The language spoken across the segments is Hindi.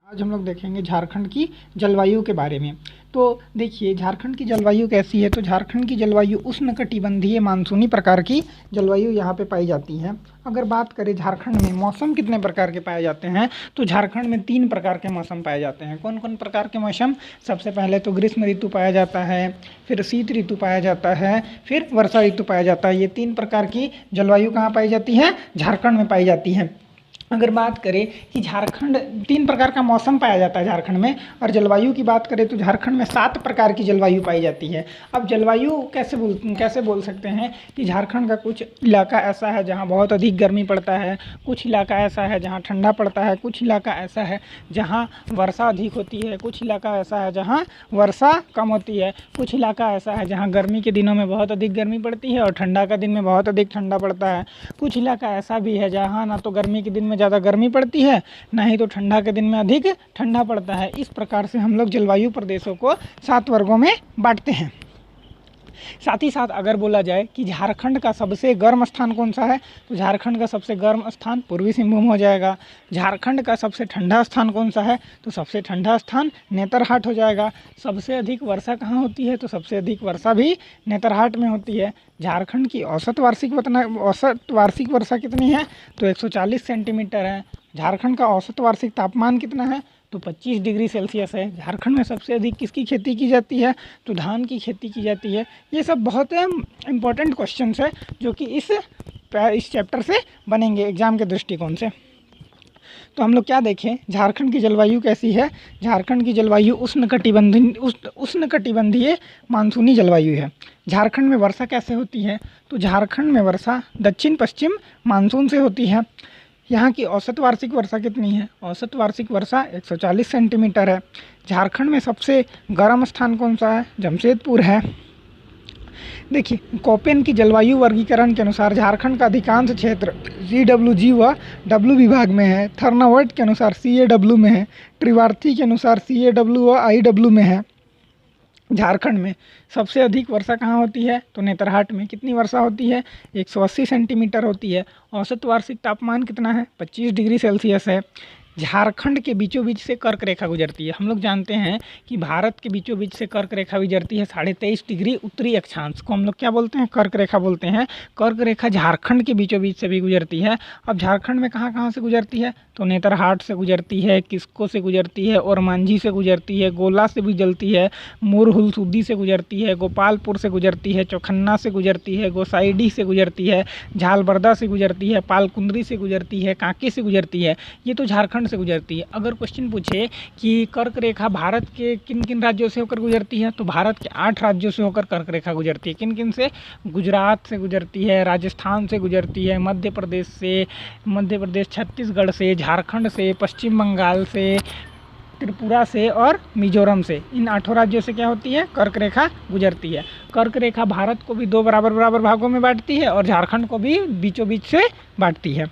आज हम लोग देखेंगे झारखंड की जलवायु के बारे में। तो देखिए झारखंड की जलवायु कैसी है। तो झारखंड की जलवायु उष्णकटिबंधीय मानसूनी प्रकार की जलवायु यहाँ पे पाई जाती है। अगर बात करें झारखंड में मौसम कितने प्रकार के पाए जाते हैं, तो झारखंड में 3 प्रकार के मौसम पाए जाते हैं। कौन कौन प्रकार के मौसम? सबसे पहले तो ग्रीष्म ऋतु पाया जाता है, फिर शीत ऋतु पाया जाता है, फिर वर्षा ऋतु पाया जाता है। ये 3 प्रकार की जलवायु कहाँ पाई जाती है? झारखंड में पाई जाती है। अगर बात करें कि झारखंड 3 प्रकार का मौसम पाया जाता है झारखंड में, और जलवायु की बात करें तो झारखंड में 7 प्रकार की जलवायु पाई जाती है। अब जलवायु कैसे बोल सकते हैं कि झारखंड का कुछ इलाका ऐसा है जहाँ बहुत अधिक गर्मी पड़ता है, कुछ इलाका ऐसा है जहाँ ठंडा पड़ता है, कुछ इलाका ऐसा है जहाँ वर्षा अधिक होती है, कुछ इलाका ऐसा है जहाँ वर्षा कम होती है, कुछ इलाका ऐसा है जहाँ गर्मी के दिनों में बहुत अधिक गर्मी पड़ती है और ठंडा का दिन में बहुत अधिक ठंडा पड़ता है, कुछ इलाका ऐसा भी है जहाँ ना तो गर्मी के दिन में ज़्यादा गर्मी पड़ती है, ना ही तो ठंडा के दिन में अधिक ठंडा पड़ता है। इस प्रकार से हम लोग जलवायु प्रदेशों को 7 वर्गों में बांटते हैं। साथ ही साथ अगर बोला जाए कि झारखंड का सबसे गर्म स्थान कौन सा है, तो झारखंड का सबसे गर्म स्थान पूर्वी सिंहभूम हो जाएगा। झारखंड का सबसे ठंडा स्थान कौन सा है, तो सबसे ठंडा स्थान नेतरहाट हो जाएगा। सबसे अधिक वर्षा कहाँ होती है, तो सबसे अधिक वर्षा भी नेतरहाट में होती है। झारखंड की औसत वार्षिक वर्षा कितनी है, तो 140 सेंटीमीटर है। झारखंड का औसत वार्षिक तापमान कितना है, तो 25 डिग्री सेल्सियस है। झारखंड में सबसे अधिक किसकी खेती की जाती है, तो धान की खेती की जाती है। ये सब बहुत इम्पोर्टेंट क्वेश्चंस है जो कि इस चैप्टर से बनेंगे एग्जाम के दृष्टिकोण से। तो हम लोग क्या देखें, झारखंड की जलवायु कैसी है। झारखंड की जलवायु उष्णकटिबंधीय मानसूनी जलवायु है। झारखंड में वर्षा कैसे होती है, तो झारखंड में वर्षा दक्षिण पश्चिम मानसून से होती है। यहाँ की औसत वार्षिक वर्षा कितनी है, औसत वार्षिक वर्षा 140 सेंटीमीटर है। झारखंड में सबसे गर्म स्थान कौन सा है, जमशेदपुर है। देखिए कोपेन की जलवायु वर्गीकरण के अनुसार झारखंड का अधिकांश क्षेत्र CWG व W विभाग में है। थर्नावर्ट के अनुसार CAW में है। त्रिवार्थी के अनुसार CAW व IW में है। झारखंड में सबसे अधिक वर्षा कहाँ होती है, तो नेतरहाट में। कितनी वर्षा होती है, 180 सेंटीमीटर होती है। औसत वार्षिक तापमान कितना है, 25 डिग्री सेल्सियस है। झारखंड के बीचों बीच से कर्क रेखा गुजरती है। हम लोग जानते हैं कि भारत के बीचों बीच से कर्क रेखा गुजरती है 23.5 डिग्री उत्तरी अक्षांश को हम लोग क्या बोलते हैं, कर्क रेखा बोलते हैं। कर्क रेखा झारखंड के बीचों बीच से भी गुजरती है। अब झारखंड में कहाँ कहाँ से गुजरती है, तो नेतरहाट से गुजरती है, किस्को से गुजरती है, और मांझी से गुजरती है, गोला से भी जलती है, मोरहुलसूदी से गुजरती है, गोपालपुर से गुजरती है, चौखन्ना से गुजरती है, गोसाइडीह से गुजरती है, झालबर्दा से गुजरती है, पालकुंद्री से गुजरती है, कांके से गुजरती है। ये तो झारखंड से गुजरती है। अगर क्वेश्चन पूछे कि कर्क रेखा भारत के किन किन राज्यों से होकर गुजरती है, तो भारत के 8 राज्यों से होकर कर्क रेखा गुजरती है। किन किन से, गुजरात से गुजरती है, राजस्थान से गुजरती है, मध्य प्रदेश, छत्तीसगढ़ से, झारखंड से, पश्चिम बंगाल से, त्रिपुरा से और मिजोरम से। इन 8 राज्यों से क्या होती है, कर्क रेखा गुजरती है। कर्क रेखा भारत को भी 2 बराबर भागों में बांटती है और झारखंड को भी बीचों बीच से बांटती है।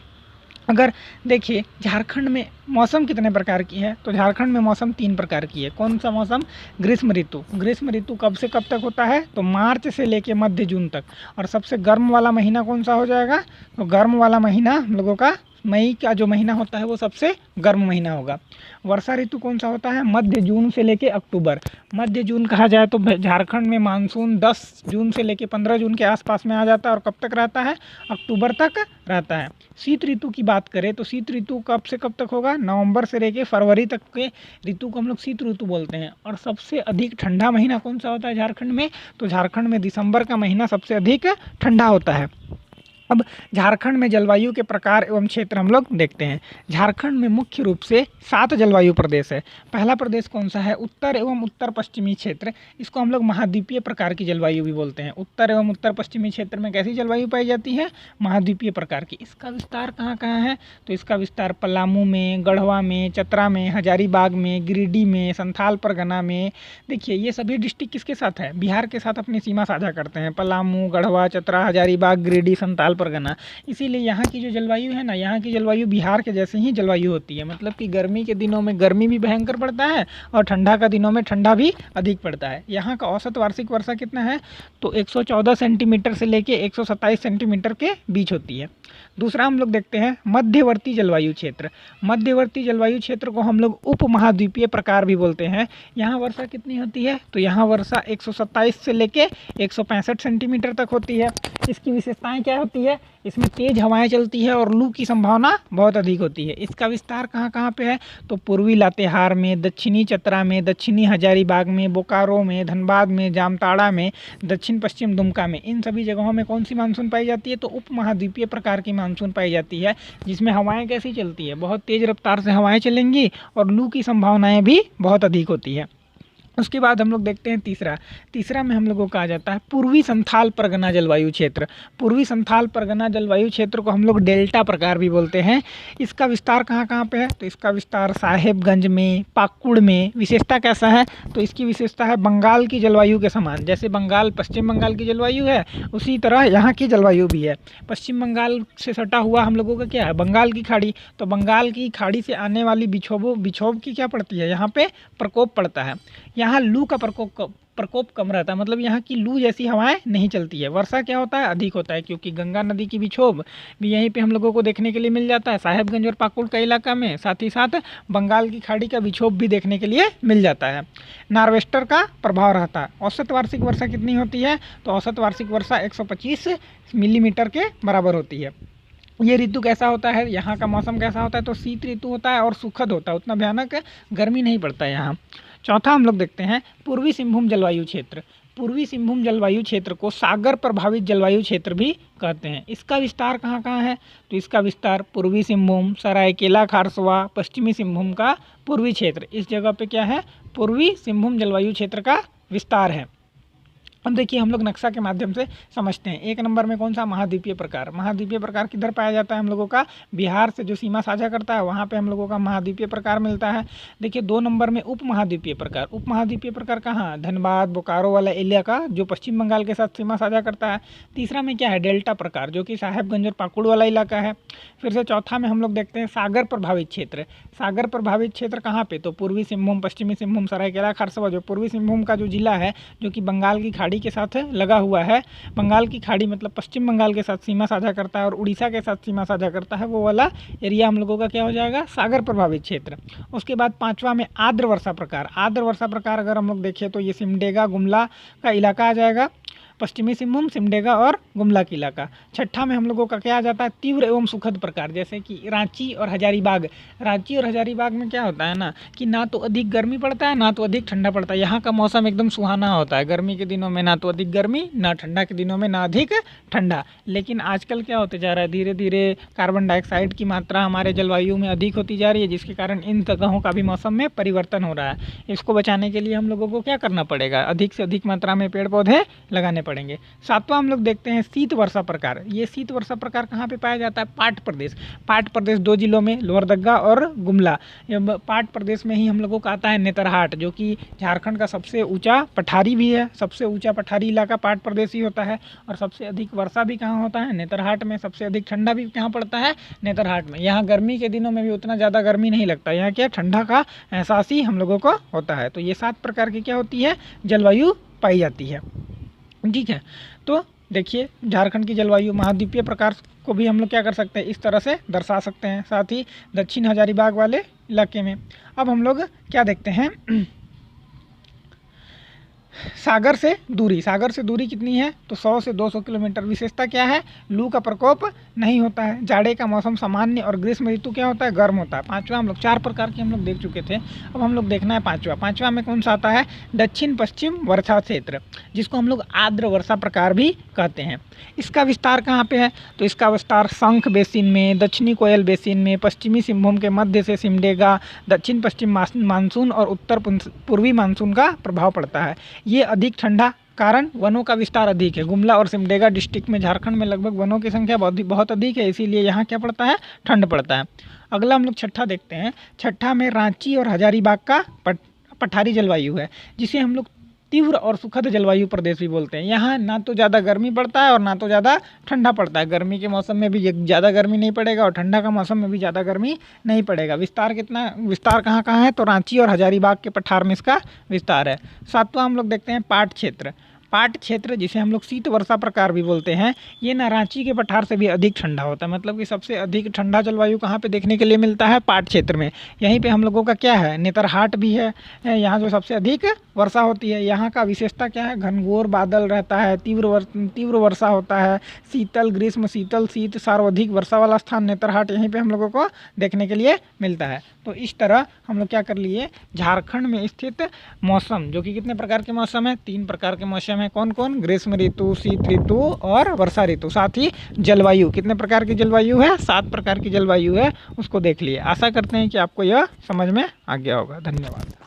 अगर देखिए झारखंड में मौसम कितने प्रकार की है, तो झारखंड में मौसम 3 प्रकार की है। कौन सा मौसम, ग्रीष्म ऋतु। ग्रीष्म ऋतु कब से कब तक होता है, तो मार्च से लेकर मध्य जून तक। और सबसे गर्म वाला महीना कौन सा हो जाएगा, तो गर्म वाला महीना हम लोगों का मई का जो महीना होता है वो सबसे गर्म महीना होगा। वर्षा ऋतु कौन सा होता है, मध्य जून से लेकर अक्टूबर। मध्य जून कहा जाए तो झारखंड में मानसून 10 जून से लेकर 15 जून के आसपास में आ जाता है और कब तक रहता है, अक्टूबर तक रहता है। शीत ऋतु की बात करें तो शीत ऋतु कब से कब तक होगा, नवंबर से लेकर फरवरी तक के ऋतु को हम लोग शीत ऋतु बोलते हैं। और सबसे अधिक ठंडा महीना कौन सा होता है झारखंड में, तो झारखंड में दिसंबर का महीना सबसे अधिक ठंडा होता है। अब झारखंड में जलवायु के प्रकार एवं क्षेत्र हम लोग देखते हैं। झारखंड में मुख्य रूप से 7 जलवायु प्रदेश है। पहला प्रदेश कौन सा है, उत्तर एवं उत्तर पश्चिमी क्षेत्र। इसको हम लोग महाद्वीपीय प्रकार की जलवायु भी बोलते हैं। उत्तर एवं उत्तर पश्चिमी क्षेत्र में कैसी जलवायु पाई जाती है, महाद्वीपीय प्रकार की। इसका विस्तार कहाँ कहाँ है, तो इसका विस्तार पलामू में, गढ़वा में, चतरा में, हजारीबाग में, गिरिडीह में, संथाल परगना में। देखिए ये सभी डिस्ट्रिक्ट किसके साथ है, बिहार के साथ अपनी सीमा साझा करते हैं। पलामू, गढ़वा, चतरा, हजारीबाग, गिरिडीह, संथाल परगना। इसीलिए यहाँ की जो जलवायु है ना, यहाँ की जलवायु बिहार के जैसे ही जलवायु होती है। मतलब कि गर्मी के दिनों में गर्मी भी भयंकर पड़ता है और ठंडा का दिनों में ठंडा भी अधिक पड़ता है। यहाँ का औसत वार्षिक वर्षा कितना है, तो 114 सेंटीमीटर से लेके 127 सेंटीमीटर के बीच होती है। दूसरा हम लोग देखते हैं मध्यवर्ती जलवायु क्षेत्र। मध्यवर्ती जलवायु क्षेत्र को हम लोग उपमहाद्वीपीय प्रकार भी बोलते हैं। यहाँ वर्षा कितनी होती है, तो यहाँ वर्षा 127 से लेके 165 सेंटीमीटर तक होती है। इसकी विशेषताएं क्या होती है, इसमें तेज हवाएं चलती है और लू की संभावना बहुत अधिक होती है। इसका विस्तार कहाँ कहाँ पे है, तो पूर्वी लातेहार में, दक्षिणी चतरा में, दक्षिणी हजारीबाग में, बोकारो में, धनबाद में, जामताड़ा में, दक्षिण पश्चिम दुमका में, इन सभी जगहों में कौन सी मानसून पाई जाती है, तो उपमहाद्वीपीय प्रकार की मानसून पाई जाती है, जिसमें हवाएं कैसी चलती है, बहुत तेज रफ्तार से हवाएं चलेंगी और लू की संभावनाएं भी बहुत अधिक होती है। उसके बाद हम लोग देखते हैं तीसरा में हम लोगों को कहा जाता है पूर्वी संथाल परगना जलवायु क्षेत्र। पूर्वी संथाल परगना जलवायु क्षेत्र को हम लोग डेल्टा प्रकार भी बोलते हैं। इसका विस्तार कहाँ कहाँ पे है, तो इसका विस्तार साहेबगंज में, पाकुड़ में। विशेषता कैसा है, तो इसकी विशेषता है बंगाल की जलवायु के समान। जैसे बंगाल पश्चिम बंगाल की जलवायु है, उसी तरह यहाँ की जलवायु भी है। पश्चिम बंगाल से सटा हुआ हम लोगों का क्या है, बंगाल की खाड़ी। तो बंगाल की खाड़ी से आने वाली बिछोब की क्या पड़ती है, यहाँ पे प्रकोप पड़ता है। यहाँ लू का प्रकोप कम रहता है, मतलब यहाँ की लू जैसी हवाएं नहीं चलती है। वर्षा क्या होता है, अधिक होता है, क्योंकि गंगा नदी की बिछोब भी यहीं पे हम लोगों को देखने के लिए मिल जाता है, साहेबगंज और पाकुड़ का इलाका में। साथ ही साथ बंगाल की खाड़ी का बिछोब भी देखने के लिए मिल जाता है। नार्वेस्टर का प्रभाव रहता है। औसत वार्षिक वर्षा कितनी होती है, तो औसत वार्षिक वर्षा 125 मिलीमीटर के बराबर होती है। ये ऋतु कैसा होता है, यहाँ का मौसम कैसा होता है, तो शीत ऋतु होता है और सुखद होता है, उतना भयानक गर्मी नहीं पड़ता है यहाँ। चौथा हम लोग देखते हैं पूर्वी सिंहभूम जलवायु क्षेत्र। पूर्वी सिंहभूम जलवायु क्षेत्र को सागर प्रभावित जलवायु क्षेत्र भी कहते हैं। इसका विस्तार कहाँ कहाँ है, तो इसका विस्तार पूर्वी सिंहभूम, सरायकेला खारसवा, पश्चिमी सिंहभूम का पूर्वी क्षेत्र, इस जगह पे क्या है, पूर्वी सिंहभूम जलवायु क्षेत्र का विस्तार है। अब देखिए हम लोग नक्शा के माध्यम से समझते हैं। एक नंबर में कौन सा, महाद्वीपीय प्रकार। महाद्वीपीय प्रकार किधर पाया जाता है, हम लोगों का बिहार से जो सीमा साझा करता है वहाँ पे हम लोगों का महाद्वीपीय प्रकार मिलता है। देखिए 2 नंबर में उपमहाद्वीपीय प्रकार। उपमहाद्वीपीय प्रकार कहाँ, धनबाद बोकारो वाला इलाका जो पश्चिम बंगाल के साथ सीमा साझा करता है। तीसरा में क्या है, डेल्टा प्रकार, जो कि साहेबगंज और पाकुड़ वाला इलाका है। फिर से चौथा में हम लोग देखते हैं सागर प्रभावित क्षेत्र। सागर प्रभावित क्षेत्र कहाँ पे, तो पूर्वी सिंहभूम, पश्चिमी सिंहभूम, सरायकेला खारसवा, जो पूर्वी सिंहभूम का जो जिला है, जो कि बंगाल की खाड़ी के साथ लगा हुआ है। बंगाल की खाड़ी मतलब पश्चिम बंगाल के साथ सीमा साझा करता है और उड़ीसा के साथ सीमा साझा करता है, वो वाला एरिया हम लोगों का क्या हो जाएगा, सागर प्रभावित क्षेत्र। उसके बाद 5वां में आर्द्र वर्षा प्रकार। आर्द्र वर्षा प्रकार अगर हम लोग देखें तो ये सिमडेगा गुमला का इलाका आ जाएगा, पश्चिमी सिंहभूम, सिमडेगा और गुमला का इलाका। छठा में हम लोगों का क्या आ जाता है, तीव्र एवं सुखद प्रकार, जैसे कि रांची और हजारीबाग। रांची और हजारीबाग में क्या होता है ना, कि ना तो अधिक गर्मी पड़ता है ना तो अधिक ठंडा पड़ता है। यहाँ का मौसम एकदम सुहाना होता है, गर्मी के दिनों में ना तो अधिक गर्मी, ना ठंडा के दिनों में ना अधिक ठंडा। लेकिन आजकल क्या होते जा रहा है, धीरे धीरे कार्बन डाइऑक्साइड की मात्रा हमारे जलवायु में अधिक होती जा रही है, जिसके कारण इन जगहों का भी मौसम में परिवर्तन हो रहा है। इसको बचाने के लिए हम लोगों को क्या करना पड़ेगा, अधिक से अधिक मात्रा में पेड़ पौधे लगाने पड़ेंगे। 7वां हम लोग देखते हैं शीत वर्षा प्रकार। ये शीत वर्षा प्रकार कहाँ पे पाया जाता है, पाट प्रदेश। पाट प्रदेश 2 जिलों में, लोहरदगा और गुमला। पाट प्रदेश में ही हम लोगों का आता है नेतरहाट, जो कि झारखंड का सबसे ऊंचा पठारी भी है। सबसे ऊंचा पठारी इलाका पाट प्रदेश ही होता है। और सबसे अधिक वर्षा भी कहाँ होता है, नेतरहाट में। सबसे अधिक ठंडा भी कहाँ पड़ता है, नेतरहाट में। यहाँ गर्मी के दिनों में भी उतना ज़्यादा गर्मी नहीं लगता, यहाँ क्या ठंडा का एहसास ही हम लोगों को होता है। तो ये 7 प्रकार की क्या होती है, जलवायु पाई जाती है। ठीक है, तो देखिए झारखंड की जलवायु महाद्वीपीय प्रकार को भी हम लोग क्या कर सकते हैं, इस तरह से दर्शा सकते हैं, साथ ही दक्षिण हजारीबाग वाले इलाके में। अब हम लोग क्या देखते हैं, सागर से दूरी। सागर से दूरी कितनी है, तो 100 से 200 किलोमीटर। विशेषता क्या है, लू का प्रकोप नहीं होता है, जाड़े का मौसम सामान्य और ग्रीष्म ऋतु क्या होता है, गर्म होता है। 5वां हम लोग 4 प्रकार के हम लोग देख चुके थे, अब हम लोग देखना है 5वां। 5वां में कौन सा आता है, दक्षिण पश्चिम वर्षा क्षेत्र, जिसको हम लोग आर्द्र वर्षा प्रकार भी कहते हैं। इसका विस्तार कहाँ पे है, तो इसका विस्तार शंख बेसिन में, दक्षिणी कोयल बेसिन में, पश्चिमी सिंहभूम के मध्य से सिमडेगा, दक्षिण पश्चिम मानसून और उत्तर पूर्वी मानसून का प्रभाव पड़ता है। ये अधिक ठंडा, कारण वनों का विस्तार अधिक है। गुमला और सिमडेगा डिस्ट्रिक्ट में झारखंड में लगभग वनों की संख्या बहुत अधिक है, इसीलिए यहाँ क्या पड़ता है, ठंड पड़ता है। अगला हम लोग छठा देखते हैं। छठा में रांची और हजारीबाग का पठारी जलवायु है, जिसे हम लोग तीव्र और सुखद जलवायु प्रदेश भी बोलते हैं। यहाँ ना तो ज़्यादा गर्मी पड़ता है और ना तो ज़्यादा ठंडा पड़ता है। गर्मी के मौसम में भी ज़्यादा गर्मी नहीं पड़ेगा और ठंडा का मौसम में भी ज़्यादा गर्मी नहीं पड़ेगा। विस्तार कहाँ कहाँ है, तो रांची और हजारीबाग के पठार में इसका विस्तार है। 7वां हम लोग देखते हैं पाट क्षेत्र। पाट क्षेत्र जिसे हम लोग शीत वर्षा प्रकार भी बोलते हैं, ये ना रांची के पठार से भी अधिक ठंडा होता है। मतलब कि सबसे अधिक ठंडा जलवायु कहाँ पे देखने के लिए मिलता है? पाट क्षेत्र में। यहीं पे हम लोगों का क्या है, नेतरहाट भी है, यहाँ जो सबसे अधिक वर्षा होती है। यहाँ का विशेषता क्या है? घनघोर बादल रहता है, तीव्र वर्षा होता है, शीतल ग्रीष्म, शीतल शीत, सर्वाधिक वर्षा वाला स्थान नेतरहाट यहीं पे हम लोगों को देखने के लिए मिलता है। तो इस तरह हम लोग क्या कर लिए, झारखंड में स्थित मौसम, जो कि कितने प्रकार के मौसम है? 3 प्रकार के मौसम है। कौन कौन? ग्रीष्म ऋतु, शीत ऋतु और वर्षा ऋतु। साथ ही जलवायु, कितने प्रकार की जलवायु है? 7 प्रकार की जलवायु है, उसको देख लिए। आशा करते हैं कि आपको यह समझ में आ गया होगा। धन्यवाद।